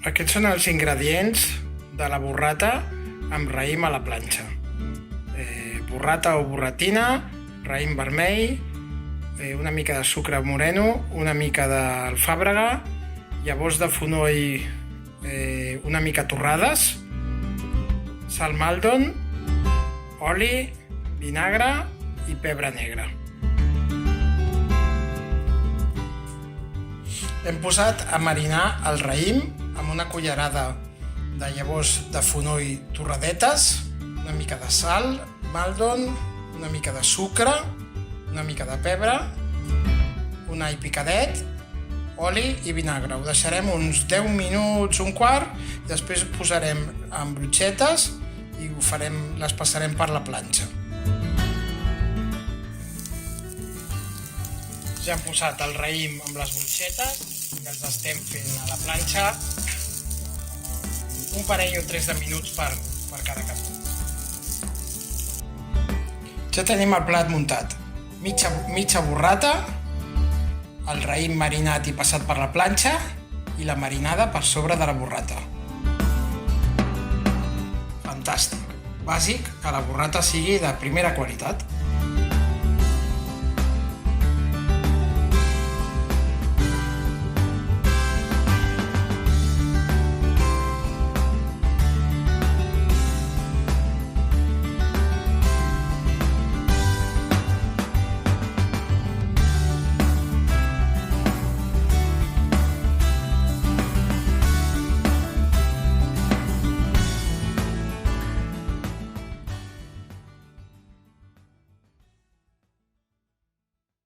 Aquests són els ingredients de la burrata amb raïm a la planxa. Burrata o burratina, raïm vermell, una mica de sucre moreno, una mica d'alfàbrega, llavors de fonoll una mica torrades, sal maldon, oli, vinagre i pebre negre. Hem posat a marinar el raïm amb una cullerada de llavors de fonoll torradetes, una mica de sal, maldon, una mica de sucre, una mica de pebre, un all picadet, oli i vinagre. Ho deixarem uns 10 minuts, un quart, i després ho posarem en brotxetes i les passarem per la planxa. Ja hem posat el raïm amb les brotxetes i els estem fent a la planxa un parell o 3 de minuts per cada cantó. Ja tenim el plat muntat. Mitja burrata, el raïm marinat i passat per la planxa i la marinada per sobre de la burrata. Fantàstic! Bàsic que la burrata sigui de primera qualitat.